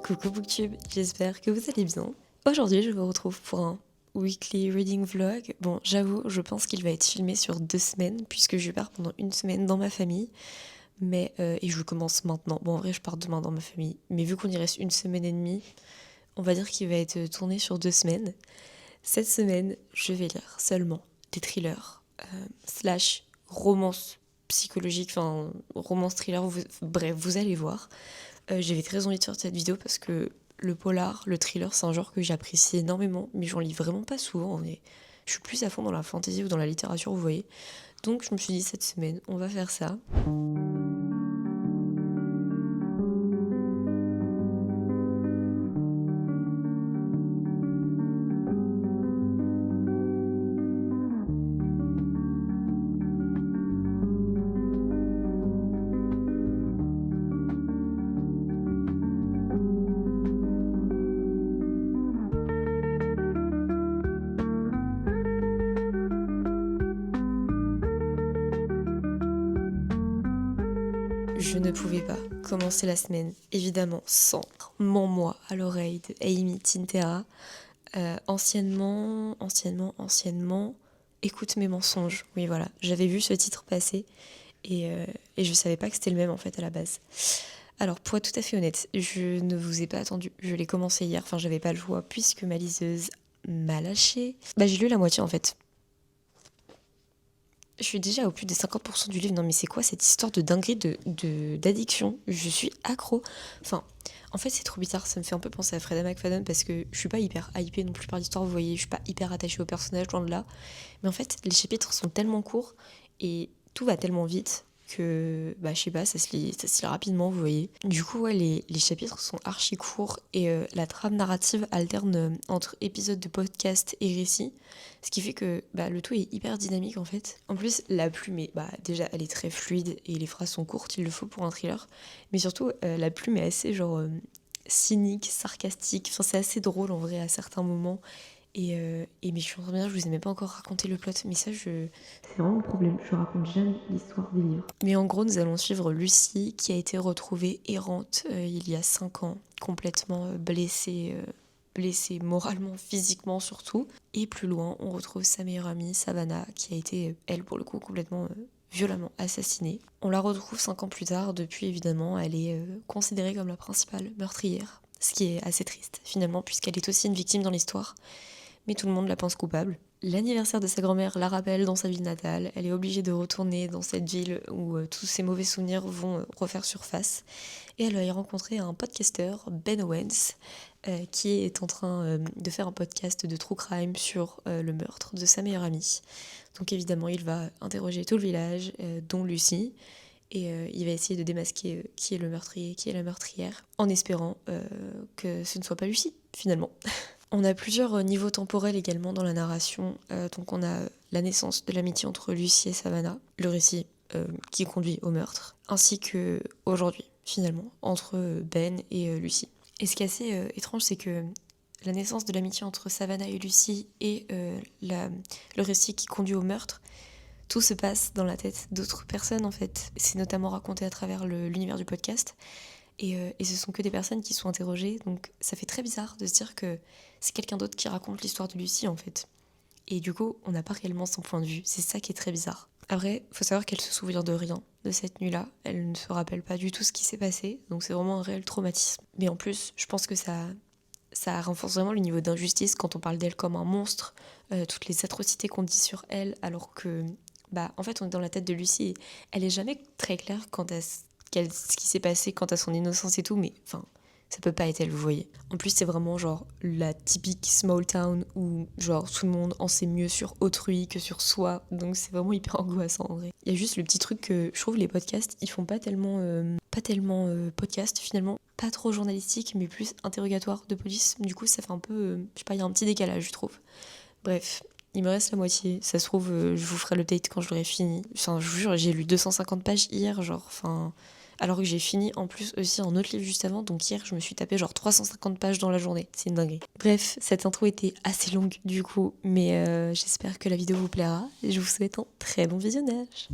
Coucou Booktube, j'espère que vous allez bien. Aujourd'hui, je vous retrouve pour un weekly reading vlog. Bon, j'avoue, je pense qu'il va être filmé sur 2 semaines, puisque je pars pendant 1 semaine dans ma famille. Et je commence maintenant. Bon, en vrai, je pars demain dans ma famille. Mais vu qu'on y reste 1 semaine et demie, on va dire qu'il va être tourné sur 2 semaines. Cette semaine, je vais lire seulement des thrillers, slash romance psychologique, enfin romance thriller, bref, vous allez voir. J'avais très envie de faire cette vidéo parce que le polar, le thriller, c'est un genre que j'apprécie énormément, mais j'en lis vraiment pas souvent. Je suis plus à fond dans la fantasy ou dans la littérature, vous voyez. Donc je me suis dit cette semaine, on va faire ça. Je ne pouvais pas commencer la semaine, évidemment, sans mon moi à l'oreille de Amy Tintera. Anciennement, écoute mes mensonges. Oui, voilà, j'avais vu ce titre passer et je savais pas que c'était le même en fait à la base. Alors, pour être tout à fait honnête, je ne vous ai pas attendu. Je l'ai commencé hier, enfin, j'avais pas le choix puisque ma liseuse m'a lâché. J'ai lu la moitié en fait. Je suis déjà au plus des 50% du livre. Non, mais c'est quoi cette histoire de dinguerie d'addiction? Je suis accro. Enfin, en fait, c'est trop bizarre. Ça me fait un peu penser à Freda McFadden parce que je suis pas hyper hypée non plus par l'histoire, vous voyez. Je suis pas hyper attachée au personnage, loin de là. Mais en fait, les chapitres sont tellement courts et tout va tellement vite que, je sais pas, ça se lit rapidement, vous voyez. Du coup, ouais, les chapitres sont archi courts et la trame narrative alterne entre épisodes de podcast et récits. Ce qui fait que le tout est hyper dynamique en fait. En plus, la plume est, déjà, elle est très fluide et les phrases sont courtes, il le faut pour un thriller. Mais surtout, la plume est assez cynique, sarcastique. Enfin, c'est assez drôle en vrai à certains moments. Mais je suis en train de me dire, je vous ai même pas encore raconté le plot, mais ça, c'est vraiment le problème, je raconte jamais l'histoire des livres. Mais en gros, nous allons suivre Lucie, qui a été retrouvée errante il y a 5 ans, complètement blessée moralement, physiquement surtout. Et plus loin, on retrouve sa meilleure amie, Savannah, qui a été, elle, pour le coup, complètement violemment assassinée. On la retrouve 5 ans plus tard, depuis évidemment, elle est considérée comme la principale meurtrière. Ce qui est assez triste, finalement, puisqu'elle est aussi une victime dans l'histoire. Mais tout le monde la pense coupable. L'anniversaire de sa grand-mère la rappelle dans sa ville natale. Elle est obligée de retourner dans cette ville où tous ses mauvais souvenirs vont refaire surface. Et elle va y rencontrer un podcasteur, Ben Owens, qui est en train de faire un podcast de true crime sur le meurtre de sa meilleure amie. Donc évidemment, il va interroger tout le village, dont Lucie, et il va essayer de démasquer qui est le meurtrier, qui est la meurtrière, en espérant que ce ne soit pas Lucie, finalement. On a plusieurs niveaux temporels également dans la narration. Donc on a la naissance de l'amitié entre Lucie et Savannah, le récit qui conduit au meurtre, ainsi que aujourd'hui, finalement, entre Ben et Lucie. Et ce qui est assez étrange, c'est que la naissance de l'amitié entre Savannah et Lucie et le récit qui conduit au meurtre, tout se passe dans la tête d'autres personnes en fait. C'est notamment raconté à travers l'univers du podcast. Et ce sont que des personnes qui sont interrogées, donc ça fait très bizarre de se dire que c'est quelqu'un d'autre qui raconte l'histoire de Lucie en fait. Et du coup, on n'a pas réellement son point de vue, c'est ça qui est très bizarre. Après, faut savoir qu'elle se souvient de rien de cette nuit-là, elle ne se rappelle pas du tout ce qui s'est passé, donc c'est vraiment un réel traumatisme. Mais en plus, je pense que ça renforce vraiment le niveau d'injustice quand on parle d'elle comme un monstre, toutes les atrocités qu'on dit sur elle, alors que, en fait, on est dans la tête de Lucie et elle est jamais très claire quant à ce qui s'est passé quant à son innocence et tout, mais enfin, ça peut pas être elle, vous voyez. En plus, c'est vraiment genre la typique small town où genre tout le monde en sait mieux sur autrui que sur soi, donc c'est vraiment hyper angoissant en vrai. Il y a juste le petit truc que je trouve les podcasts, ils font pas tellement podcast finalement, pas trop journalistique, mais plus interrogatoire de police. Du coup, ça fait un peu, je sais pas, il y a un petit décalage, je trouve. Bref. Il me reste la moitié, ça se trouve, je vous ferai l'update quand je l'aurai fini. Enfin, je vous jure, j'ai lu 250 pages hier, alors que j'ai fini en plus aussi un autre livre juste avant, donc hier je me suis tapé 350 pages dans la journée, c'est une dinguerie. Bref, cette intro était assez longue du coup, mais j'espère que la vidéo vous plaira et je vous souhaite un très bon visionnage.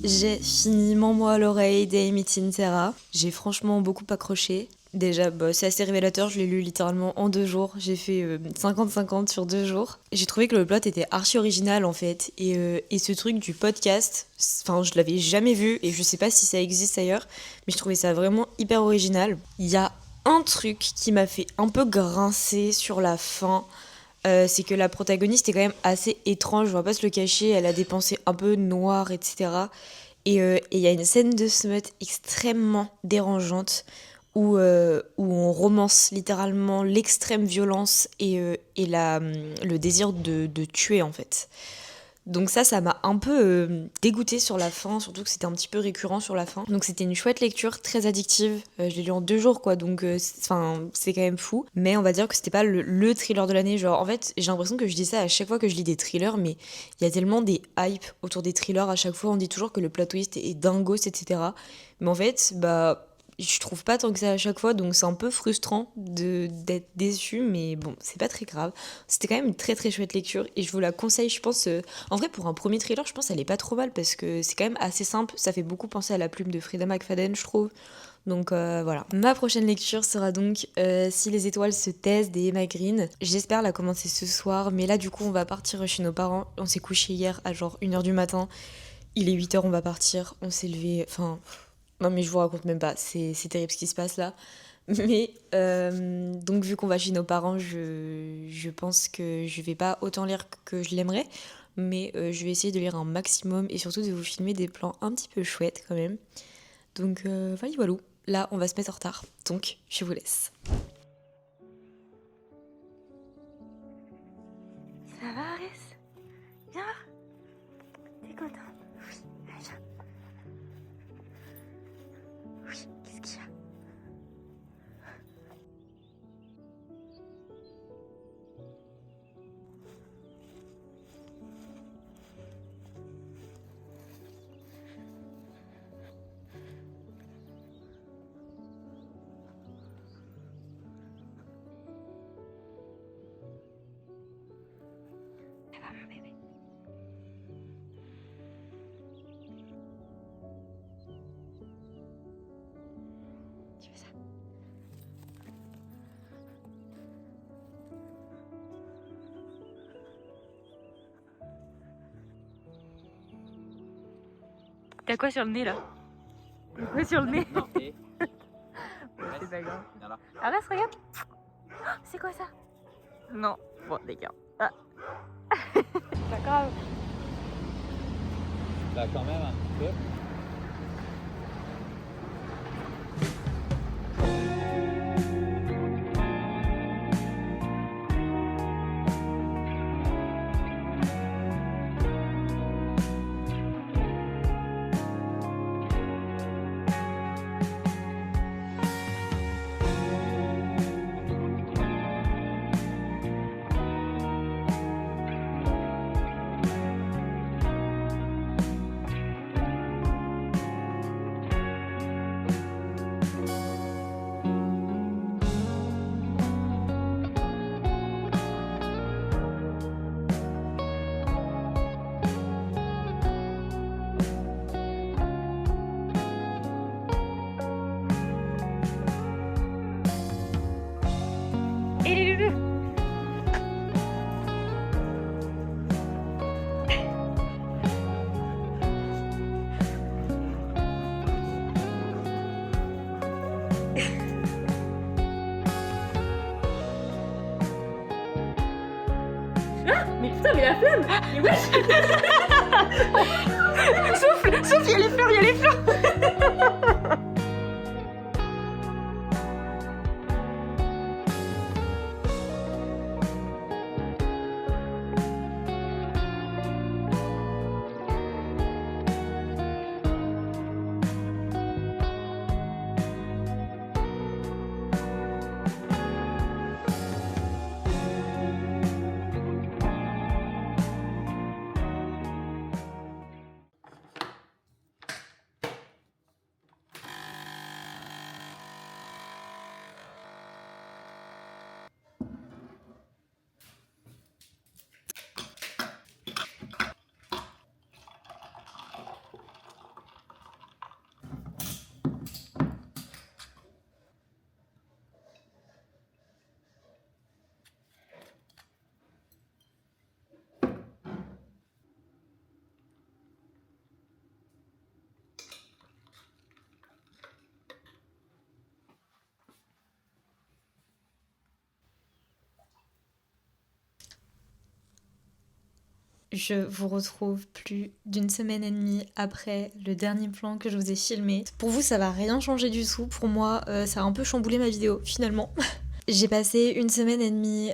J'ai fini Mens-moi à l'oreille d'Amy Tintera. J'ai franchement beaucoup accroché. Déjà, c'est assez révélateur, je l'ai lu littéralement en 2 jours. J'ai fait 50-50 sur 2 jours. J'ai trouvé que le plot était archi original en fait. Et ce truc du podcast, enfin, je l'avais jamais vu et je sais pas si ça existe ailleurs, mais je trouvais ça vraiment hyper original. Il y a un truc qui m'a fait un peu grincer sur la fin. C'est que la protagoniste est quand même assez étrange, je vais pas se le cacher, elle a des pensées un peu noires, etc. Et il y a une scène de smut extrêmement dérangeante où on romance littéralement l'extrême violence et le désir de tuer en fait. Donc ça m'a un peu dégoûtée sur la fin, surtout que c'était un petit peu récurrent sur la fin. Donc c'était une chouette lecture, très addictive. Je l'ai lu en 2 jours quoi, donc c'est quand même fou. Mais on va dire que c'était pas le thriller de l'année. Genre en fait, j'ai l'impression que je dis ça à chaque fois que je lis des thrillers, mais il y a tellement des hypes autour des thrillers. À chaque fois, on dit toujours que le plot twist est dingos, etc. Mais en fait, je trouve pas tant que ça à chaque fois, donc c'est un peu frustrant d'être déçu, mais bon, c'est pas très grave. C'était quand même une très très chouette lecture et je vous la conseille, je pense. En vrai, pour un premier thriller, je pense qu'elle est pas trop mal parce que c'est quand même assez simple. Ça fait beaucoup penser à La Plume de Frida McFadden, je trouve. Donc voilà. Ma prochaine lecture sera donc Si les étoiles se taisent des Emma Green. J'espère la commencer ce soir, mais là du coup on va partir chez nos parents. On s'est couché hier à genre 1h du matin. Il est 8h, on va partir. On s'est levé. Enfin. Non mais je vous raconte même pas, c'est terrible ce qui se passe là. Mais donc vu qu'on va chez nos parents, je pense que je vais pas autant lire que je l'aimerais. Mais je vais essayer de lire un maximum et surtout de vous filmer des plans un petit peu chouettes quand même. Donc voilà. Là, on va se mettre en retard. Donc, je vous laisse. Ça va, Arès? Viens. T'es content? Oui. Allez, viens. Oui, qu'est-ce qu'il y a? Ça va, mon bébé? Tu veux ça? T'as quoi sur le nez là? T'as quoi sur le nez? Non, et... C'est pas grave. Viens là. Arès, regarde. C'est quoi ça? Non. Bon, d'accord. Ah. Pas grave. Là, quand même, un petit peu. Et les loulous. Ah, mais putain, mais la flamme! Mais wesh! Souffle, souffle, il y a les fleurs, il y a les fleurs! Je vous retrouve plus d'une semaine et demie après le dernier plan que je vous ai filmé. Pour vous, ça va rien changer du tout. Pour moi, ça a un peu chamboulé ma vidéo, finalement. J'ai passé une semaine et demie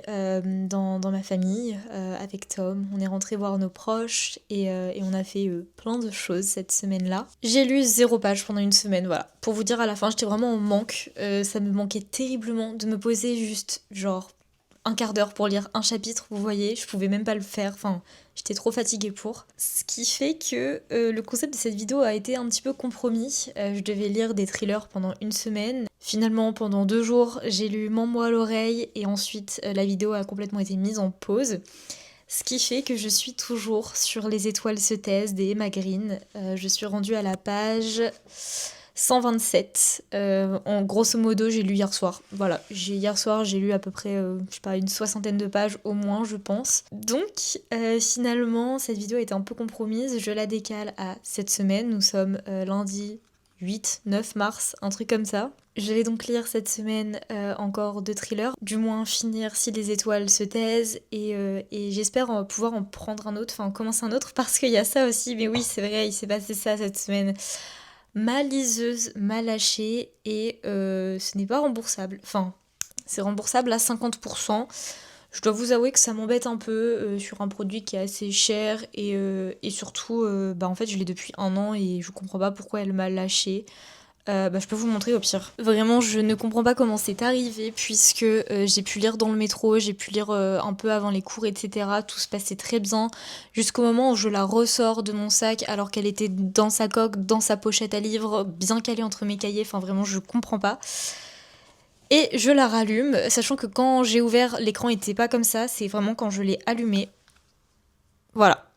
dans ma famille avec Tom. On est rentré voir nos proches et on a fait plein de choses cette semaine-là. J'ai lu 0 page pendant une semaine, voilà. Pour vous dire, à la fin, j'étais vraiment en manque. Ça me manquait terriblement de me poser juste, genre, un quart d'heure pour lire un chapitre, vous voyez. Je pouvais même pas le faire, enfin, j'étais trop fatiguée pour. Ce qui fait que le concept de cette vidéo a été un petit peu compromis. Je devais lire des thrillers pendant une semaine. Finalement, pendant 2 jours, j'ai lu Mens-moi à l'oreille et ensuite la vidéo a complètement été mise en pause. Ce qui fait que je suis toujours sur Les étoiles se taisent des Emma Green. Je suis rendue à la page 127. En grosso modo, j'ai lu hier soir. Voilà, hier soir, j'ai lu à peu près, je sais pas, une 60aine de pages au moins, je pense. Donc, finalement, cette vidéo a été un peu compromise. Je la décale à cette semaine. Nous sommes lundi 8, 9 mars, un truc comme ça. Je vais donc lire cette semaine encore 2 thrillers, du moins finir Si les étoiles se taisent, et j'espère pouvoir en prendre un autre, enfin commencer un autre, parce qu'il y a ça aussi, mais oui c'est vrai, il s'est passé ça cette semaine. Ma liseuse m'a lâché et ce n'est pas remboursable, enfin c'est remboursable à 50%. Je dois vous avouer que ça m'embête un peu sur un produit qui est assez cher et surtout, en fait, je l'ai depuis 1 an et je comprends pas pourquoi elle m'a lâché. Je peux vous montrer au pire. Vraiment, je ne comprends pas comment c'est arrivé puisque j'ai pu lire dans le métro, j'ai pu lire un peu avant les cours, etc. Tout se passait très bien jusqu'au moment où je la ressors de mon sac alors qu'elle était dans sa coque, dans sa pochette à livres, bien calée entre mes cahiers. Enfin, vraiment, je comprends pas. Et je la rallume, sachant que quand j'ai ouvert, l'écran était pas comme ça, c'est vraiment quand je l'ai allumé. Voilà.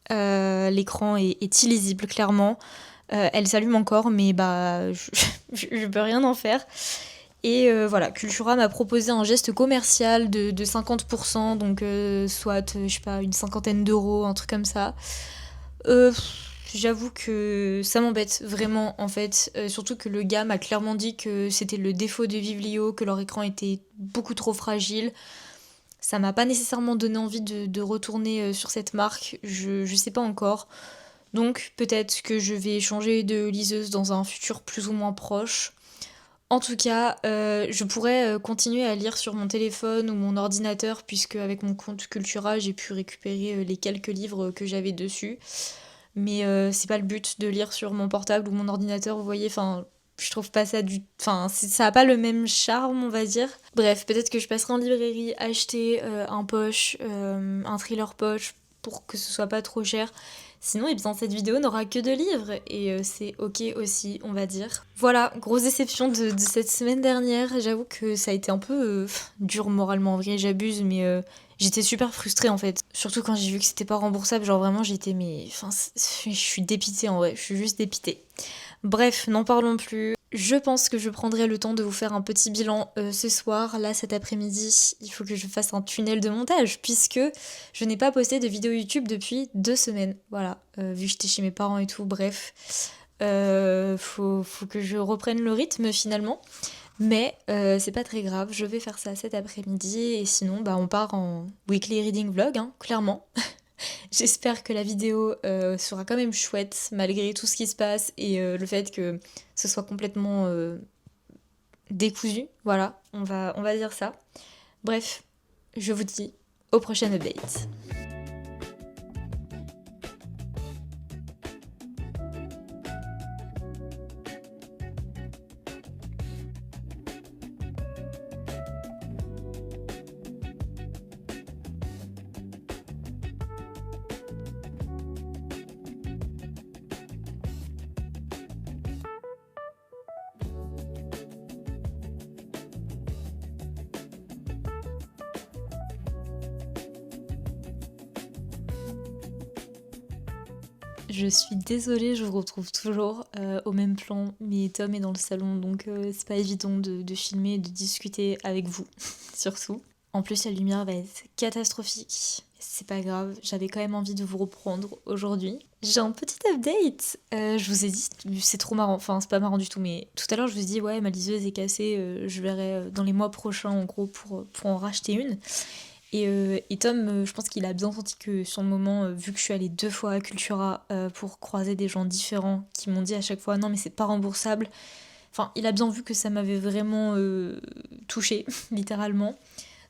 L'écran est illisible, clairement. Elle s'allume encore, mais je peux rien en faire. Et voilà, Cultura m'a proposé un geste commercial de 50%, donc soit, je sais pas, une 50aine d'euros, un truc comme ça. J'avoue que ça m'embête vraiment en fait, surtout que le gars m'a clairement dit que c'était le défaut de Vivlio, que leur écran était beaucoup trop fragile. Ça m'a pas nécessairement donné envie de retourner sur cette marque, je sais pas encore. Donc peut-être que je vais changer de liseuse dans un futur plus ou moins proche. En tout cas, je pourrais continuer à lire sur mon téléphone ou mon ordinateur puisque avec mon compte Cultura, j'ai pu récupérer les quelques livres que j'avais dessus. Mais c'est pas le but de lire sur mon portable ou mon ordinateur, vous voyez, enfin, je trouve pas ça du... Enfin, ça a pas le même charme, on va dire. Bref, peut-être que je passerai en librairie, acheter un poche, un thriller poche, pour que ce soit pas trop cher. Sinon, eh bien, cette vidéo n'aura que 2 livres, et c'est ok aussi, on va dire. Voilà, grosse déception de cette semaine dernière. J'avoue que ça a été un peu dur moralement, en vrai, j'abuse, mais j'étais super frustrée en fait. Surtout quand j'ai vu que c'était pas remboursable, genre vraiment j'étais mais... Enfin, je suis dépitée en vrai, je suis juste dépitée. Bref, n'en parlons plus. Je pense que je prendrai le temps de vous faire un petit bilan ce soir. Là, cet après-midi, il faut que je fasse un tunnel de montage puisque je n'ai pas posté de vidéo YouTube depuis 2 semaines. Voilà, vu que j'étais chez mes parents et tout, bref. Faut que je reprenne le rythme finalement. Mais c'est pas très grave, je vais faire ça cet après-midi et sinon on part en weekly reading vlog, hein, clairement. J'espère que la vidéo sera quand même chouette malgré tout ce qui se passe et le fait que ce soit complètement décousu. Voilà, on va dire ça. Bref, je vous dis au prochain update. Je suis désolée, je vous retrouve toujours au même plan, mais Tom est dans le salon, donc c'est pas évident de filmer et de discuter avec vous, surtout. En plus, la lumière va être catastrophique. C'est pas grave, j'avais quand même envie de vous reprendre aujourd'hui. J'ai un petit update. Je vous ai dit, c'est trop marrant, enfin c'est pas marrant du tout, mais tout à l'heure je vous ai dit ouais ma liseuse est cassée, je verrai dans les mois prochains en gros pour en racheter une. Et Tom, je pense qu'il a bien senti que sur le moment, vu que je suis allée 2 fois à Cultura pour croiser des gens différents qui m'ont dit à chaque fois non mais c'est pas remboursable. Enfin, il a bien vu que ça m'avait vraiment touchée, littéralement.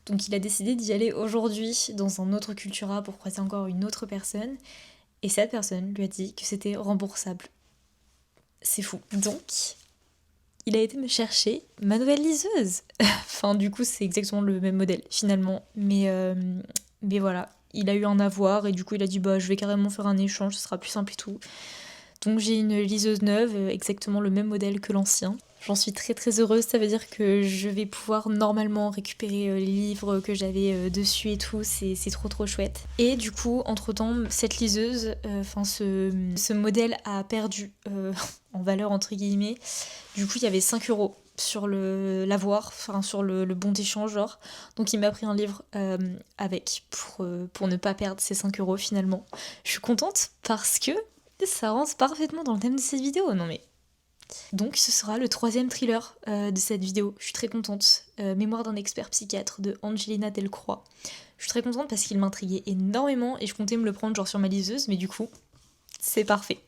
Donc il a décidé d'y aller aujourd'hui dans un autre Cultura pour croiser encore une autre personne. Et cette personne lui a dit que c'était remboursable. C'est fou. Donc, il a été me chercher ma nouvelle liseuse. Enfin, du coup, c'est exactement le même modèle, finalement. Mais voilà, il a eu un avoir et du coup, il a dit bah, je vais carrément faire un échange, ce sera plus simple et tout. Donc, j'ai une liseuse neuve, exactement le même modèle que l'ancien. J'en suis très très heureuse, ça veut dire que je vais pouvoir normalement récupérer les livres que j'avais dessus et tout, c'est trop trop chouette. Et du coup, entre temps, cette liseuse, ce modèle a perdu en valeur entre guillemets. Du coup, il y avait 5 euros sur l'avoir, enfin sur le bon d'échange genre. Donc il m'a pris un livre avec pour ne pas perdre ces 5 euros finalement. Je suis contente parce que ça rentre parfaitement dans le thème de cette vidéo. Non mais donc ce sera le 3e thriller de cette vidéo. Je suis très contente. Mémoire d'un expert psychiatre de Angelina Delcroix. Je suis très contente parce qu'il m'intriguait énormément et je comptais me le prendre genre sur ma liseuse, mais du coup, c'est parfait.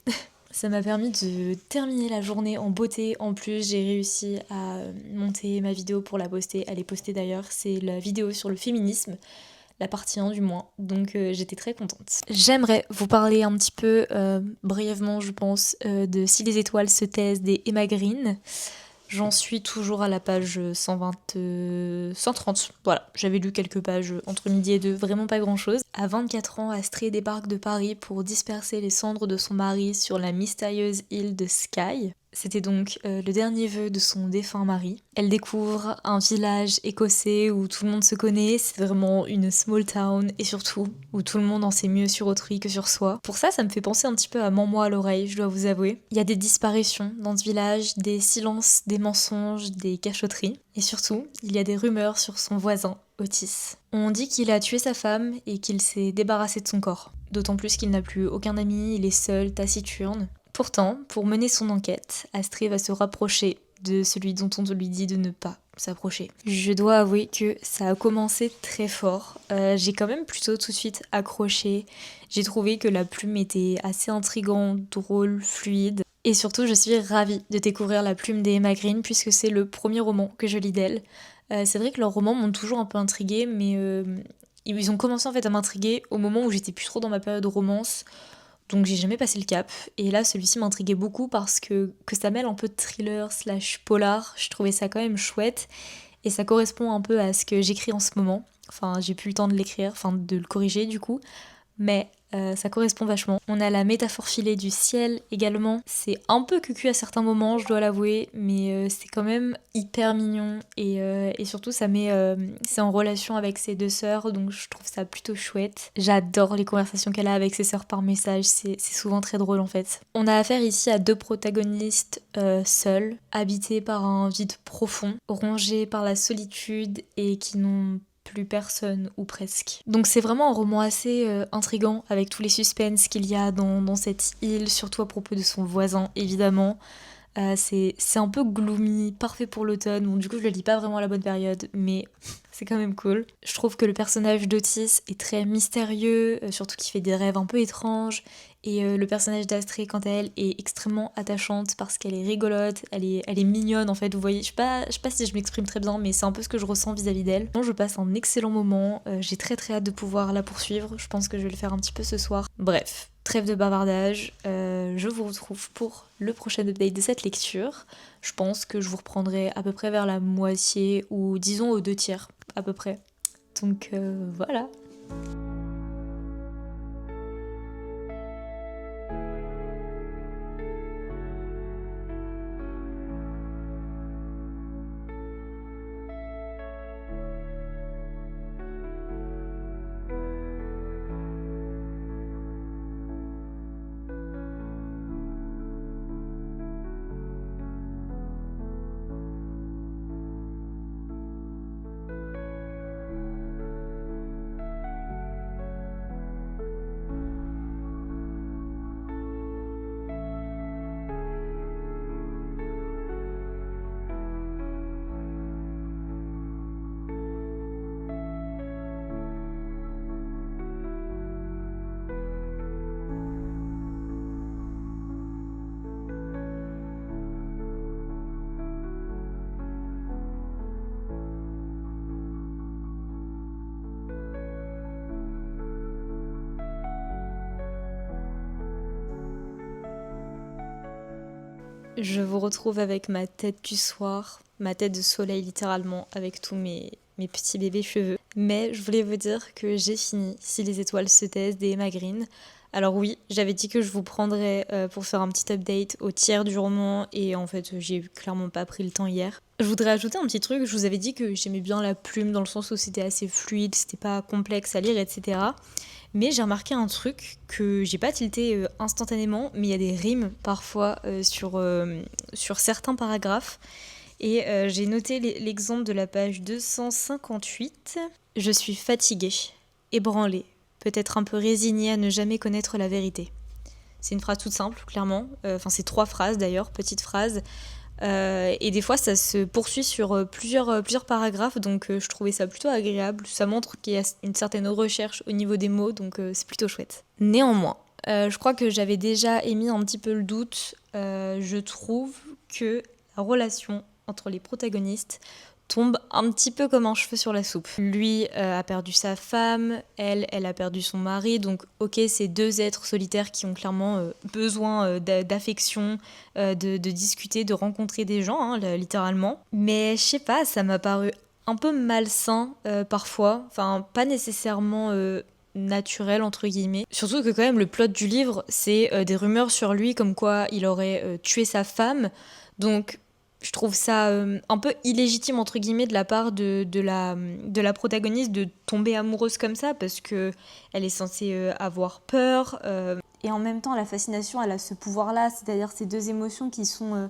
Ça m'a permis de terminer la journée en beauté. En plus, j'ai réussi à monter ma vidéo pour la poster. Elle est postée d'ailleurs. C'est la vidéo sur le féminisme, la partie 1 du moins. Donc j'étais très contente. J'aimerais vous parler un petit peu, brièvement je pense, de Si les étoiles se taisent des Emma Green. J'en suis toujours à la page 130. Voilà, j'avais lu quelques pages entre midi et 2, vraiment pas grand chose. À 24 ans, Astrée débarque de Paris pour disperser les cendres de son mari sur la mystérieuse île de Skye. C'était donc le dernier vœu de son défunt mari. Elle découvre un village écossais où tout le monde se connaît, c'est vraiment une small town et surtout où tout le monde en sait mieux sur autrui que sur soi. Pour ça me fait penser un petit peu à Mens-moi à l'oreille, je dois vous avouer. Il y a des disparitions dans ce village, des silences, des mensonges, des cachotteries. Et surtout, il y a des rumeurs sur son voisin, Otis. On dit qu'il a tué sa femme et qu'il s'est débarrassé de son corps. D'autant plus qu'il n'a plus aucun ami, il est seul, taciturne. Pourtant, pour mener son enquête, Astrée va se rapprocher de celui dont on lui dit de ne pas s'approcher. Je dois avouer que ça a commencé très fort. J'ai quand même plutôt tout de suite accroché. J'ai trouvé que la plume était assez intrigante, drôle, fluide. Et surtout, je suis ravie de découvrir la plume des Emma Green puisque c'est le premier roman que je lis d'elle. C'est vrai que leurs romans m'ont toujours un peu intriguée, mais ils ont commencé en fait à m'intriguer au moment où j'étais plus trop dans ma période romance. Donc j'ai jamais passé le cap. Et là, celui-ci m'intriguait beaucoup parce que ça mêle un peu de thriller slash polar. Je trouvais ça quand même chouette. Et ça correspond un peu à ce que j'écris en ce moment. Enfin, j'ai plus le temps de l'écrire, enfin de le corriger du coup. Mais ça correspond vachement. On a la métaphore filée du ciel également. C'est un peu cucu à certains moments, je dois l'avouer, mais c'est quand même hyper mignon. Et surtout, c'est en relation avec ses 2 sœurs, donc je trouve ça plutôt chouette. J'adore les conversations qu'elle a avec ses sœurs par message, c'est souvent très drôle en fait. On a affaire ici à 2 protagonistes seuls, habités par un vide profond, rongés par la solitude et qui n'ont plus personne ou presque. Donc c'est vraiment un roman assez intriguant avec tous les suspens qu'il y a dans cette île, surtout à propos de son voisin évidemment. C'est un peu gloomy, parfait pour l'automne. Bon, du coup, je le lis pas vraiment à la bonne période, mais c'est quand même cool. Je trouve que le personnage d'Otis est très mystérieux, surtout qu'il fait des rêves un peu étranges. Et le personnage d'Astrée, quant à elle, est extrêmement attachante parce qu'elle est rigolote, elle est mignonne en fait. Vous voyez, je sais pas si je m'exprime très bien, mais c'est un peu ce que je ressens vis-à-vis d'elle. Bon, je passe un excellent moment. J'ai très très hâte de pouvoir la poursuivre. Je pense que je vais le faire un petit peu ce soir. Bref. Trêve de bavardage, je vous retrouve pour le prochain update de cette lecture. Je pense que je vous reprendrai à peu près vers la moitié ou disons aux 2/3 à peu près. Donc voilà. Je vous retrouve avec ma tête du soir, ma tête de soleil littéralement, avec tous mes petits bébés cheveux. Mais je voulais vous dire que j'ai fini Si les étoiles se taisent d'Emma Green. Alors oui, j'avais dit que je vous prendrais pour faire un petit update au tiers du roman et en fait j'ai clairement pas pris le temps hier. Je voudrais ajouter un petit truc, je vous avais dit que j'aimais bien la plume dans le sens où c'était assez fluide, c'était pas complexe à lire, etc. Mais j'ai remarqué un truc que j'ai pas tilté instantanément, mais il y a des rimes parfois sur certains paragraphes. Et j'ai noté l'exemple de la page 258. Je suis fatiguée, ébranlée, peut-être un peu résignée à ne jamais connaître la vérité. C'est une phrase toute simple, clairement. Enfin, c'est 3 phrases d'ailleurs, petites phrases. Et des fois, ça se poursuit sur plusieurs paragraphes, donc je trouvais ça plutôt agréable. Ça montre qu'il y a une certaine recherche au niveau des mots, donc c'est plutôt chouette. Néanmoins, je crois que j'avais déjà émis un petit peu le doute. Je trouve que la relation entre les protagonistes tombe un petit peu comme un cheveu sur la soupe. Lui a perdu sa femme, elle a perdu son mari, donc ok, c'est 2 êtres solitaires qui ont clairement besoin d'affection, de discuter, de rencontrer des gens, hein, littéralement. Mais je sais pas, ça m'a paru un peu malsain parfois, enfin pas nécessairement naturel entre guillemets. Surtout que quand même le plot du livre, c'est des rumeurs sur lui comme quoi il aurait tué sa femme, donc je trouve ça un peu illégitime entre guillemets de la part de la protagoniste de tomber amoureuse comme ça parce que elle est censée avoir peur et en même temps la fascination elle a ce pouvoir là, c'est-à-dire ces 2 émotions qui sont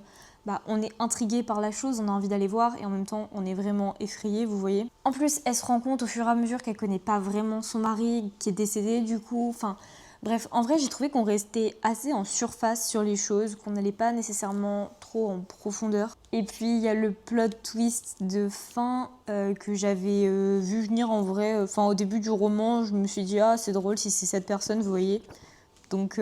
on est intrigué par la chose, on a envie d'aller voir et en même temps on est vraiment effrayé, vous voyez. En plus elle se rend compte au fur et à mesure qu'elle connaît pas vraiment son mari qui est décédé du coup, enfin bref, en vrai, j'ai trouvé qu'on restait assez en surface sur les choses, qu'on n'allait pas nécessairement trop en profondeur. Et puis, il y a le plot twist de fin que j'avais vu venir en vrai. Enfin, au début du roman, je me suis dit « Ah, c'est drôle si c'est cette personne, vous voyez ». Donc,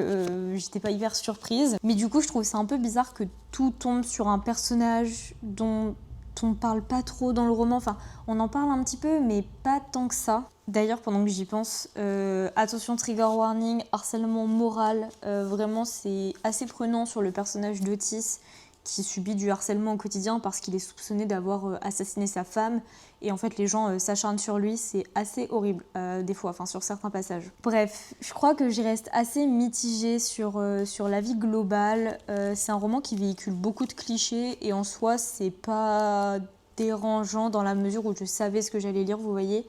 j'étais pas hyper surprise. Mais du coup, je trouve ça un peu bizarre que tout tombe sur un personnage dont on parle pas trop dans le roman. Enfin, on en parle un petit peu, mais pas tant que ça. D'ailleurs, pendant que j'y pense, attention, trigger warning, harcèlement moral, vraiment c'est assez prenant sur le personnage d'Otis qui subit du harcèlement au quotidien parce qu'il est soupçonné d'avoir assassiné sa femme et en fait les gens s'acharnent sur lui, c'est assez horrible des fois, enfin sur certains passages. Bref, je crois que j'y reste assez mitigée sur la vie globale. C'est un roman qui véhicule beaucoup de clichés et en soi c'est pas dérangeant dans la mesure où je savais ce que j'allais lire, vous voyez.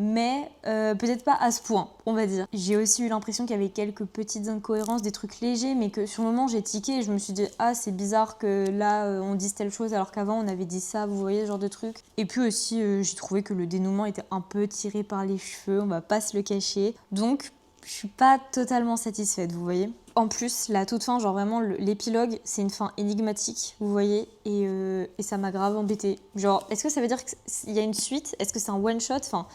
Mais peut-être pas à ce point, on va dire. J'ai aussi eu l'impression qu'il y avait quelques petites incohérences, des trucs légers, mais que sur le moment j'ai tiqué et je me suis dit « Ah, c'est bizarre que là on dise telle chose alors qu'avant on avait dit ça », vous voyez, ce genre de truc. Et puis aussi, j'ai trouvé que le dénouement était un peu tiré par les cheveux, on va pas se le cacher. Donc, je suis pas totalement satisfaite, vous voyez. En plus, la toute fin, genre vraiment l'épilogue, c'est une fin énigmatique, vous voyez, et ça m'a grave embêtée. Genre, est-ce que ça veut dire qu'il y a une suite? Est-ce que c'est un one-shot? Enfin,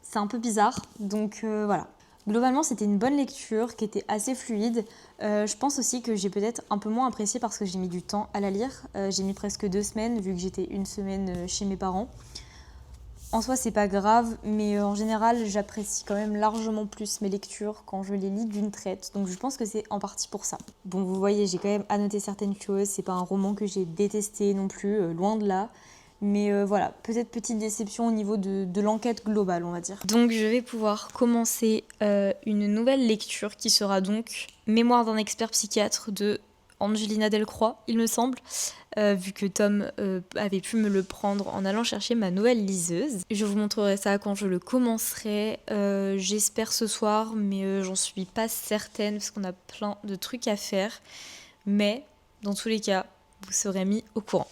c'est un peu bizarre, donc voilà. Globalement, c'était une bonne lecture qui était assez fluide. Je pense aussi que j'ai peut-être un peu moins apprécié parce que j'ai mis du temps à la lire. J'ai mis presque 2 semaines vu que j'étais 1 semaine chez mes parents. En soi, c'est pas grave, mais en général, j'apprécie quand même largement plus mes lectures quand je les lis d'une traite. Donc je pense que c'est en partie pour ça. Bon, vous voyez, j'ai quand même annoté certaines choses. C'est pas un roman que j'ai détesté non plus, loin de là. Mais voilà, peut-être petite déception au niveau de l'enquête globale, on va dire. Donc je vais pouvoir commencer une nouvelle lecture qui sera donc Mémoire d'un expert psychiatre de Angelina Delcroix, il me semble, vu que Tom avait pu me le prendre en allant chercher ma nouvelle liseuse. Je vous montrerai ça quand je le commencerai, j'espère ce soir, mais j'en suis pas certaine parce qu'on a plein de trucs à faire. Mais dans tous les cas, vous serez mis au courant.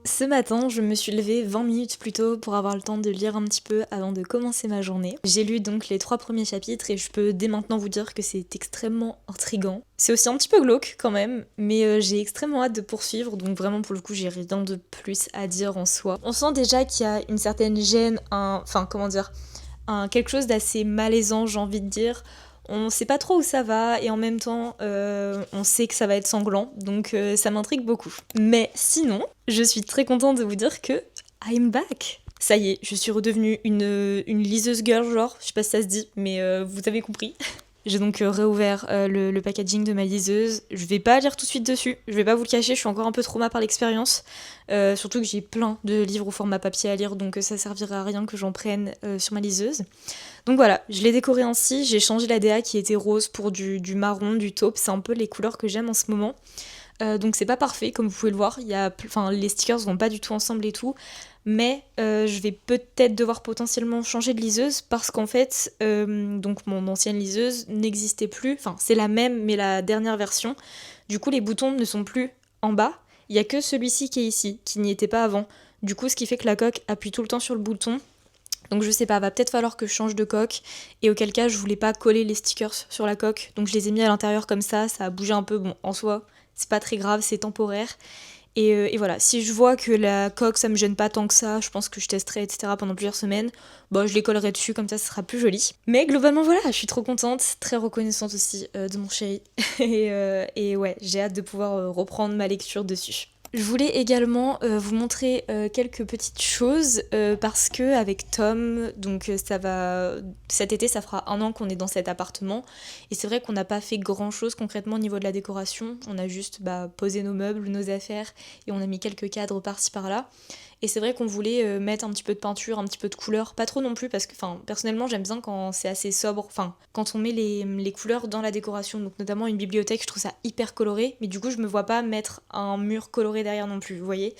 Ce matin, je me suis levée 20 minutes plus tôt pour avoir le temps de lire un petit peu avant de commencer ma journée. J'ai lu donc les 3 premiers chapitres et je peux dès maintenant vous dire que c'est extrêmement intriguant. C'est aussi un petit peu glauque quand même, mais j'ai extrêmement hâte de poursuivre, donc vraiment pour le coup j'ai rien de plus à dire en soi. On sent déjà qu'il y a une certaine gêne, quelque chose d'assez malaisant j'ai envie de dire. On sait pas trop où ça va et en même temps on sait que ça va être sanglant, donc ça m'intrigue beaucoup. Mais sinon, je suis très contente de vous dire que I'm back. Ça y est, je suis redevenue une liseuse girl genre, je sais pas si ça se dit, mais vous avez compris. J'ai donc réouvert le packaging de ma liseuse. Je vais pas lire tout de suite dessus, je vais pas vous le cacher, je suis encore un peu trauma par l'expérience. Surtout que j'ai plein de livres au format papier à lire, donc ça servirait à rien que j'en prenne sur ma liseuse. Donc voilà, je l'ai décoré ainsi, j'ai changé la DA qui était rose pour du marron, du taupe, c'est un peu les couleurs que j'aime en ce moment. Donc c'est pas parfait, comme vous pouvez le voir, les stickers vont pas du tout ensemble et tout, mais je vais peut-être devoir potentiellement changer de liseuse parce qu'en fait, donc mon ancienne liseuse n'existait plus, enfin c'est la même mais la dernière version, du coup les boutons ne sont plus en bas, il y a que celui-ci qui est ici, qui n'y était pas avant, du coup ce qui fait que la coque appuie tout le temps sur le bouton. Donc je sais pas, va peut-être falloir que je change de coque, et auquel cas je voulais pas coller les stickers sur la coque, donc je les ai mis à l'intérieur comme ça a bougé un peu, bon en soi c'est pas très grave, c'est temporaire. Et voilà, si je vois que la coque ça me gêne pas tant que ça, je pense que je testerai etc. pendant plusieurs semaines, bon je les collerai dessus comme ça sera plus joli. Mais globalement voilà, je suis trop contente, très reconnaissante aussi de mon chéri, et ouais, j'ai hâte de pouvoir reprendre ma lecture dessus. Je voulais également vous montrer quelques petites choses parce que avec Tom, donc cet été ça fera 1 an qu'on est dans cet appartement et c'est vrai qu'on n'a pas fait grand chose concrètement au niveau de la décoration, on a juste posé nos meubles, nos affaires et on a mis quelques cadres par-ci par-là. Et c'est vrai qu'on voulait mettre un petit peu de peinture, un petit peu de couleur, pas trop non plus parce que personnellement j'aime bien quand c'est assez sobre, quand on met les couleurs dans la décoration, donc notamment une bibliothèque, je trouve ça hyper coloré, mais du coup je me vois pas mettre un mur coloré derrière non plus, vous voyez.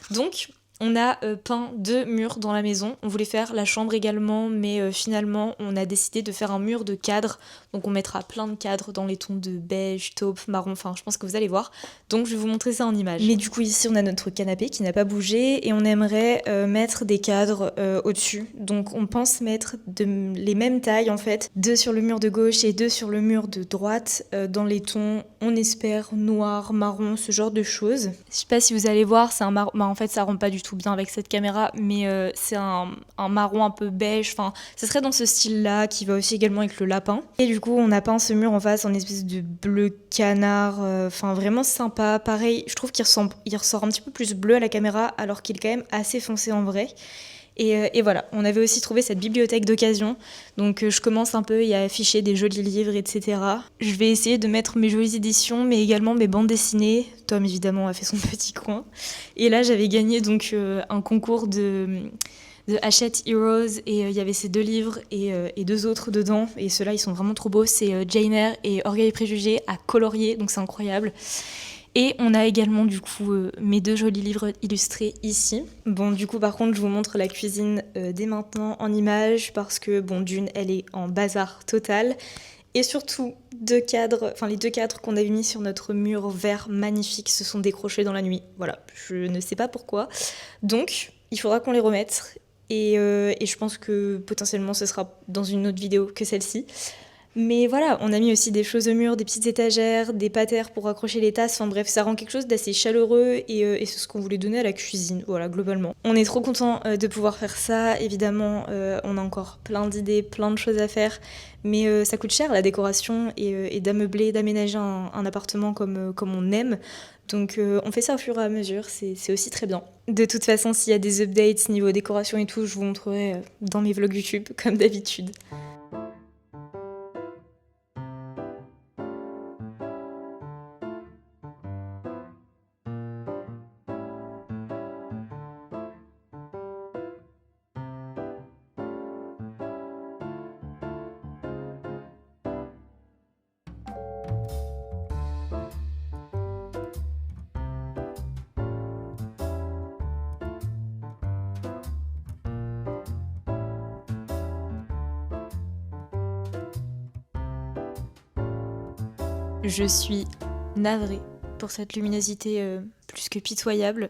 Donc on a peint 2 murs dans la maison, on voulait faire la chambre également, mais finalement on a décidé de faire un mur de cadres, donc on mettra plein de cadres dans les tons de beige, taupe, marron, je pense que vous allez voir, donc je vais vous montrer ça en image. Mais du coup ici on a notre canapé qui n'a pas bougé et on aimerait mettre des cadres au-dessus, donc on pense mettre les mêmes tailles en fait, 2 sur le mur de gauche et 2 sur le mur de droite, dans les tons, on espère, noir, marron, ce genre de choses. Je sais pas si vous allez voir, c'est un marron, en fait ça rend pas du tout bien avec cette caméra, mais c'est un marron un peu beige, ce serait dans ce style-là, qui va aussi également avec le lapin. Et du coup, on a peint ce mur en face en espèce de bleu canard, vraiment sympa. Pareil, je trouve qu'il ressort un petit peu plus bleu à la caméra, alors qu'il est quand même assez foncé en vrai. Et voilà, on avait aussi trouvé cette bibliothèque d'occasion, donc je commence un peu à afficher des jolis livres, etc. Je vais essayer de mettre mes jolies éditions, mais également mes bandes dessinées. Tom, évidemment, a fait son petit coin. Et là, j'avais gagné donc un concours de Hachette Heroes, et il y avait ces 2 livres et 2 autres dedans, et ceux-là, ils sont vraiment trop beaux. C'est Jane Eyre et Orgueil et Préjugés à colorier, donc c'est incroyable. Et on a également du coup mes 2 jolis livres illustrés ici. Bon du coup par contre je vous montre la cuisine dès maintenant en images parce que d'une elle est en bazar total. Et surtout les 2 cadres qu'on avait mis sur notre mur vert magnifique se sont décrochés dans la nuit. Voilà, je ne sais pas pourquoi. Donc il faudra qu'on les remette et je pense que potentiellement ce sera dans une autre vidéo que celle-ci. Mais voilà, on a mis aussi des choses au mur, des petites étagères, des patères pour accrocher les tasses. Bref, ça rend quelque chose d'assez chaleureux et c'est ce qu'on voulait donner à la cuisine, voilà, globalement. On est trop content de pouvoir faire ça. Évidemment, on a encore plein d'idées, plein de choses à faire. Mais ça coûte cher la décoration et d'ameubler, d'aménager un appartement comme on aime. Donc on fait ça au fur et à mesure, c'est aussi très bien. De toute façon, s'il y a des updates niveau décoration et tout, je vous montrerai dans mes vlogs YouTube, comme d'habitude. Je suis navrée pour cette luminosité plus que pitoyable.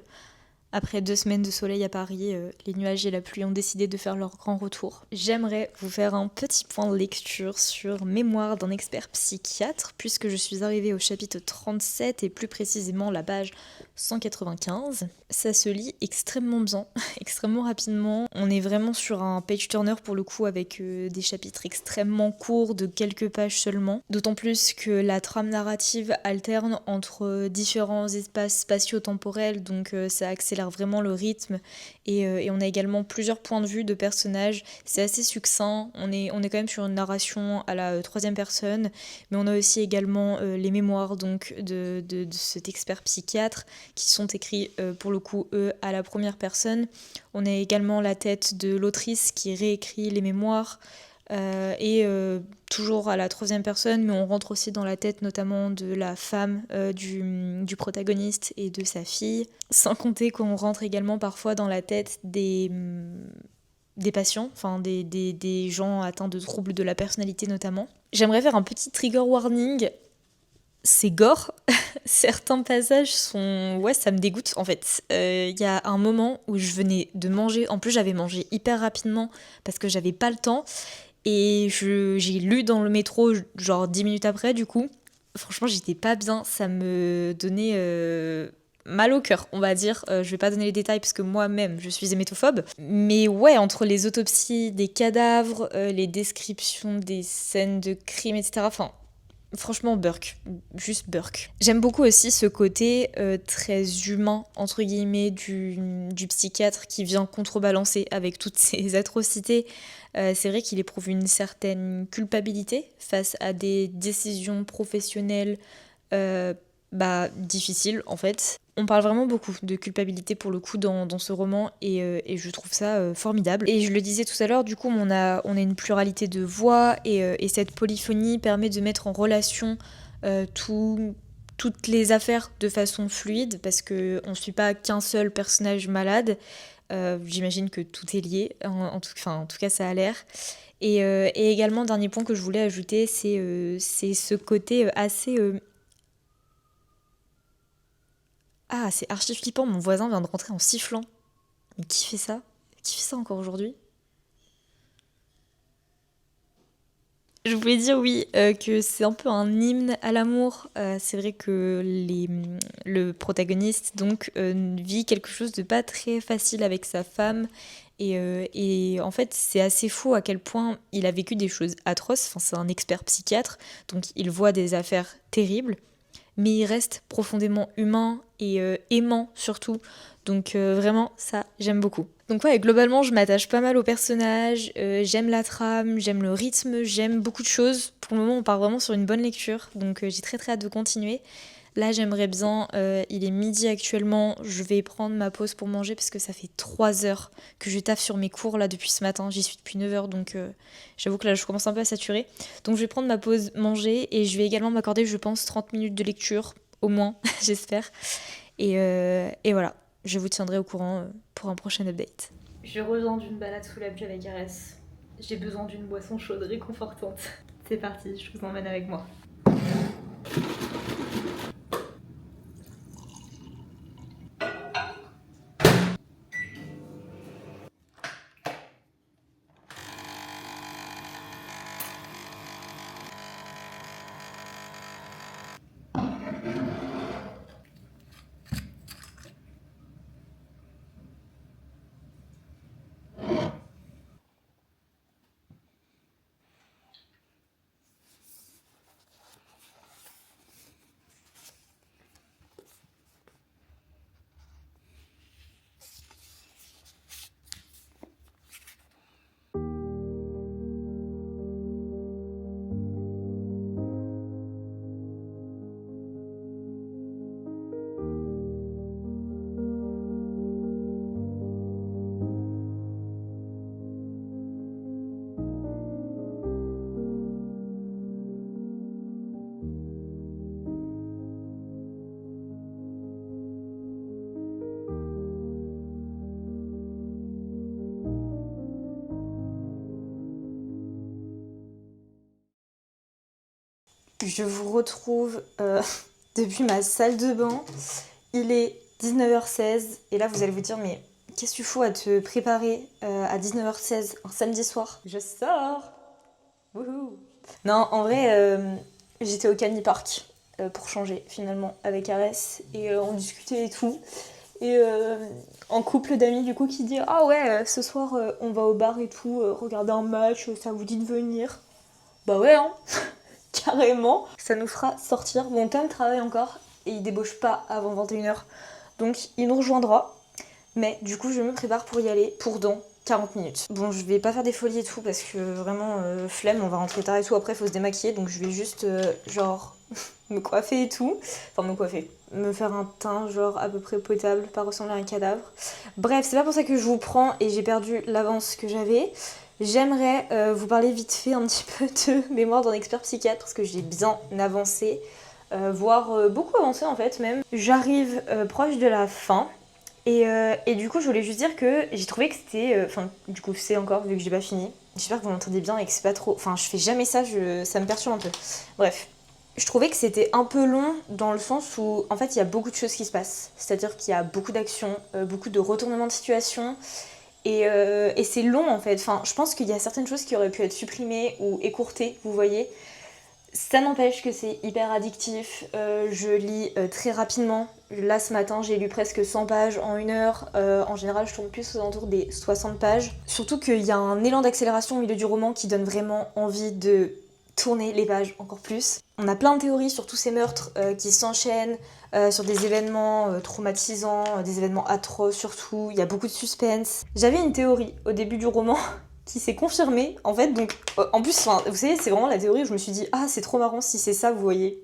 Après 2 semaines de soleil à Paris, les nuages et la pluie ont décidé de faire leur grand retour. J'aimerais vous faire un petit point de lecture sur Mémoire d'un expert psychiatre, puisque je suis arrivée au chapitre 37 et plus précisément la page 195. Ça se lit extrêmement bien, extrêmement rapidement. On est vraiment sur un page-turner pour le coup avec des chapitres extrêmement courts de quelques pages seulement. D'autant plus que la trame narrative alterne entre différents espaces spatio-temporels, donc ça accélère vraiment le rythme et on a également plusieurs points de vue de personnages. C'est assez succinct, on est quand même sur une narration à la troisième personne, mais on a aussi également les mémoires donc de cet expert psychiatre qui sont écrits pour le coup eux à la première personne. On a également la tête de l'autrice qui réécrit les mémoires et toujours à la troisième personne, mais on rentre aussi dans la tête notamment de la femme du protagoniste et de sa fille, sans compter qu'on rentre également parfois dans la tête des patients, enfin des gens atteints de troubles de la personnalité notamment. J'aimerais faire un petit trigger warning, c'est gore. Certains passages sont... Ouais, ça me dégoûte en fait. Y a un moment où je venais de manger, en plus j'avais mangé hyper rapidement parce que j'avais pas le temps, et j'ai lu dans le métro genre 10 minutes après du coup. Franchement j'étais pas bien, ça me donnait mal au cœur on va dire. Je vais pas donner les détails parce que moi-même je suis hémétophobe. Mais ouais, entre les autopsies des cadavres, les descriptions des scènes de crime, etc. Enfin, franchement, Burke. Juste Burke. J'aime beaucoup aussi ce côté très humain, entre guillemets, du psychiatre qui vient contrebalancer avec toutes ces atrocités. C'est vrai qu'il éprouve une certaine culpabilité face à des décisions professionnelles difficiles, en fait. On parle vraiment beaucoup de culpabilité pour le coup dans ce roman et je trouve ça formidable. Et je le disais tout à l'heure, du coup on a une pluralité de voix et cette polyphonie permet de mettre en relation toutes les affaires de façon fluide parce qu'on ne suit pas qu'un seul personnage malade. J'imagine que tout est lié, en tout cas ça a l'air. Et également, dernier point que je voulais ajouter, c'est ce côté assez... Ah, c'est archi flippant, mon voisin vient de rentrer en sifflant. Mais qui fait ça? Qui fait ça encore aujourd'hui? Je voulais dire oui, que c'est un peu un hymne à l'amour. C'est vrai que le protagoniste donc vit quelque chose de pas très facile avec sa femme. Et en fait, c'est assez fou à quel point il a vécu des choses atroces. Enfin, c'est un expert psychiatre, donc il voit des affaires terribles, mais il reste profondément humain et aimant surtout. Donc vraiment, ça, j'aime beaucoup. Donc ouais, globalement, je m'attache pas mal au personnage, j'aime la trame, j'aime le rythme, j'aime beaucoup de choses. Pour le moment, on part vraiment sur une bonne lecture, donc j'ai très très hâte de continuer. Là, j'aimerais bien, il est midi actuellement, je vais prendre ma pause pour manger parce que ça fait 3 heures que je taffe sur mes cours là depuis ce matin, j'y suis depuis 9 heures, donc j'avoue que là je commence un peu à saturer. Donc je vais prendre ma pause manger et je vais également m'accorder, je pense, 30 minutes de lecture, au moins, j'espère. Et voilà, je vous tiendrai au courant pour un prochain update. Je reviens d'une balade sous la pluie avec Arès. J'ai besoin d'une boisson chaude réconfortante. C'est parti, je vous emmène avec moi. Je vous retrouve depuis ma salle de bain. Il est 19h16, et là vous allez vous dire mais qu'est-ce que tu fous à te préparer à 19h16 un samedi soir? Je sors. Wouhou. Non, en vrai, j'étais au Candy Park pour changer finalement avec Arès et on discutait et tout. Et en couple d'amis du coup qui dit ah ouais ce soir on va au bar et tout regarder un match, ça vous dit de venir? Bah ouais hein, carrément. Ça nous fera sortir. Mon Tom travaille encore et il débauche pas avant 21h. Donc il nous rejoindra. Mais du coup, je me prépare pour y aller pour dans 40 minutes. Bon, je vais pas faire des folies et tout parce que vraiment, flemme, on va rentrer tard et tout. Après, faut se démaquiller donc je vais juste, genre, me coiffer et tout. Enfin, me coiffer. Me faire un teint, genre, à peu près potable, pas ressembler à un cadavre. Bref, c'est pas pour ça que je vous prends et j'ai perdu l'avance que j'avais. J'aimerais vous parler vite fait un petit peu de mémoire d'un expert psychiatre parce que j'ai bien avancé, voire beaucoup avancé en fait même. J'arrive proche de la fin. Et du coup, je voulais juste dire que j'ai trouvé que c'était. Enfin, du coup, c'est encore, vu que j'ai pas fini. J'espère que vous m'entendez bien et que c'est pas trop. Enfin, je fais jamais ça, ça me perturbe un peu. Bref. Je trouvais que c'était un peu long dans le sens où, en fait, il y a beaucoup de choses qui se passent. C'est-à-dire qu'il y a beaucoup d'actions, beaucoup de retournements de situation. Et c'est long, en fait. Enfin, je pense qu'il y a certaines choses qui auraient pu être supprimées ou écourtées, vous voyez. Ça n'empêche que c'est hyper addictif, je lis très rapidement. Là ce matin j'ai lu presque 100 pages en 1 heure, en général je tourne plus aux alentours des 60 pages. Surtout qu'il y a un élan d'accélération au milieu du roman qui donne vraiment envie de tourner les pages encore plus. On a plein de théories sur tous ces meurtres qui s'enchaînent, sur des événements traumatisants, des événements atroces surtout, il y a beaucoup de suspense. J'avais une théorie au début du roman qui s'est confirmé en fait, donc en plus vous savez c'est vraiment la théorie où je me suis dit ah c'est trop marrant si c'est ça vous voyez,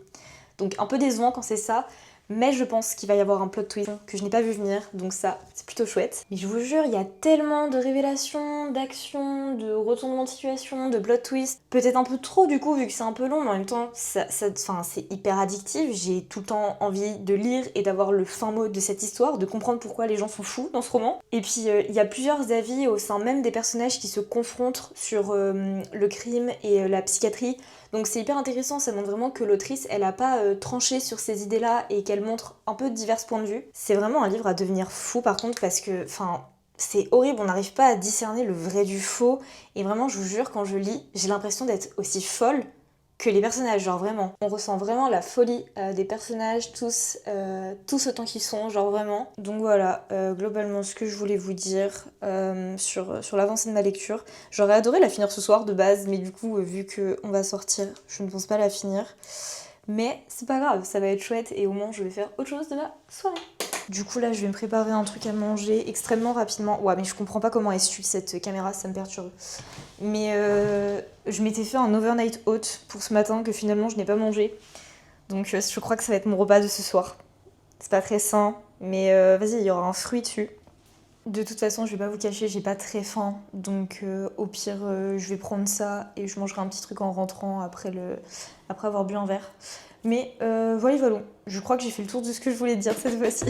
donc un peu décevant quand c'est ça, mais je pense qu'il va y avoir un plot twist que je n'ai pas vu venir, donc ça c'est plutôt chouette. Mais je vous jure il y a tellement de révélations, d'actions, de retournements de situation, de plot twist, peut-être un peu trop du coup vu que c'est un peu long, mais en même temps c'est hyper addictif, j'ai tout le temps envie de lire et d'avoir le fin mot de cette histoire, de comprendre pourquoi les gens sont fous dans ce roman. Et puis il y a plusieurs avis au sein même des personnages qui se confrontent sur le crime et la psychiatrie. Donc c'est hyper intéressant, ça montre vraiment que l'autrice, elle a pas tranché sur ces idées-là et qu'elle montre un peu divers points de vue. C'est vraiment un livre à devenir fou par contre parce que, enfin, c'est horrible, on n'arrive pas à discerner le vrai du faux. Et vraiment, je vous jure, quand je lis, j'ai l'impression d'être aussi folle que les personnages, genre vraiment. On ressent vraiment la folie des personnages, tous autant qu'ils sont, genre vraiment. Donc voilà, globalement, ce que je voulais vous dire sur l'avancée de ma lecture. J'aurais adoré la finir ce soir de base, mais du coup, vu qu'on va sortir, je ne pense pas la finir. Mais c'est pas grave, ça va être chouette et au moins je vais faire autre chose de ma soirée. Du coup là je vais me préparer un truc à manger extrêmement rapidement. Ouais mais je comprends pas comment elle suit cette caméra, ça me perturbe. Mais je m'étais fait un overnight oat pour ce matin que finalement je n'ai pas mangé. Donc je crois que ça va être mon repas de ce soir. C'est pas très sain, mais vas-y, il y aura un fruit dessus. De toute façon, je vais pas vous cacher, j'ai pas très faim. Donc au pire, je vais prendre ça et je mangerai un petit truc en rentrant après avoir bu un verre. Mais voilà. Je crois que j'ai fait le tour de ce que je voulais dire cette fois-ci.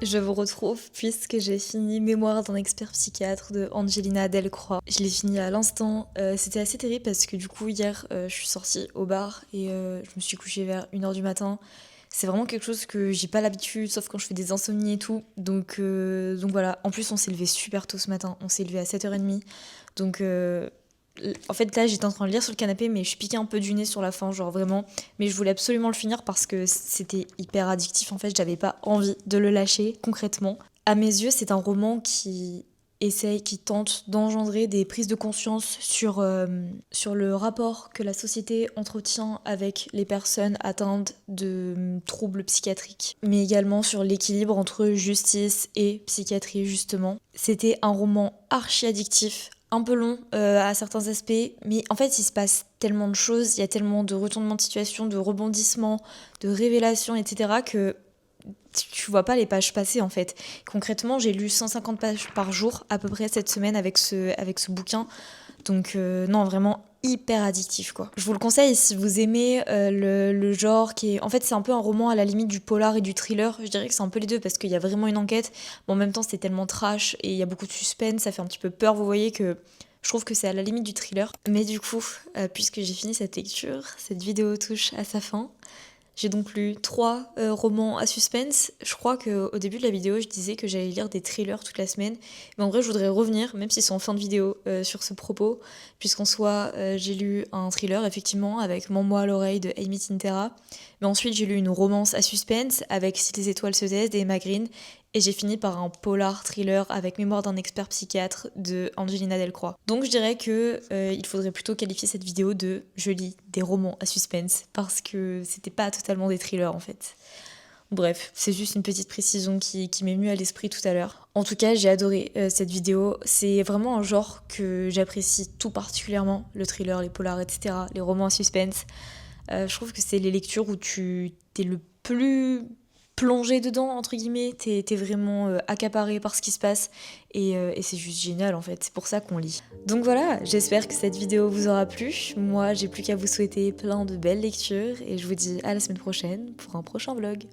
Je vous retrouve puisque j'ai fini Mémoire d'un expert psychiatre de Angelina Delcroix. Je l'ai fini à l'instant. C'était assez terrible parce que du coup hier je suis sortie au bar et je me suis couchée vers 1h du matin. C'est vraiment quelque chose que j'ai pas l'habitude, sauf quand je fais des insomnies et tout. Donc voilà. En plus on s'est levé super tôt ce matin. On s'est levé à 7h30. Donc en fait là j'étais en train de lire sur le canapé mais je piquais un peu du nez sur la fin, genre vraiment, mais je voulais absolument le finir parce que c'était hyper addictif, en fait j'avais pas envie de le lâcher concrètement. À mes yeux c'est un roman qui tente d'engendrer des prises de conscience sur le rapport que la société entretient avec les personnes atteintes de troubles psychiatriques, mais également sur l'équilibre entre justice et psychiatrie justement. C'était un roman archi addictif, un peu long à certains aspects, mais en fait il se passe tellement de choses, il y a tellement de retournements de situation, de rebondissements, de révélations, etc. que tu vois pas les pages passer en fait. Concrètement, j'ai lu 150 pages par jour à peu près cette semaine avec ce bouquin. Donc non, vraiment hyper addictif quoi. Je vous le conseille si vous aimez le genre qui est... En fait c'est un peu un roman à la limite du polar et du thriller. Je dirais que c'est un peu les deux parce qu'il y a vraiment une enquête. Mais en même temps c'est tellement trash et il y a beaucoup de suspense, ça fait un petit peu peur. Vous voyez que je trouve que c'est à la limite du thriller. Mais du coup, puisque j'ai fini cette lecture, cette vidéo touche à sa fin. J'ai donc lu 3 romans à suspense. Je crois qu'au début de la vidéo, je disais que j'allais lire des thrillers toute la semaine. Mais en vrai, je voudrais revenir, même si c'est en fin de vidéo, sur ce propos. Puisqu'en soi, j'ai lu un thriller, effectivement, avec Mens-moi à l'oreille de Amy Tintera. Mais ensuite, j'ai lu une romance à suspense avec Si les étoiles se taisent d'Emma Green. Et j'ai fini par un polar thriller avec Mémoire d'un expert psychiatre de Angelina Delcroix. Donc je dirais que il faudrait plutôt qualifier cette vidéo de je lis des romans à suspense parce que c'était pas totalement des thrillers en fait. Bref, c'est juste une petite précision qui m'est venue à l'esprit tout à l'heure. En tout cas, j'ai adoré cette vidéo. C'est vraiment un genre que j'apprécie tout particulièrement, le thriller, les polars, etc., les romans à suspense. Je trouve que c'est les lectures où tu t'es le plus plongé dedans, entre guillemets, t'es vraiment accaparé par ce qui se passe et c'est juste génial en fait, c'est pour ça qu'on lit. Donc voilà, j'espère que cette vidéo vous aura plu. Moi, j'ai plus qu'à vous souhaiter plein de belles lectures et je vous dis à la semaine prochaine pour un prochain vlog.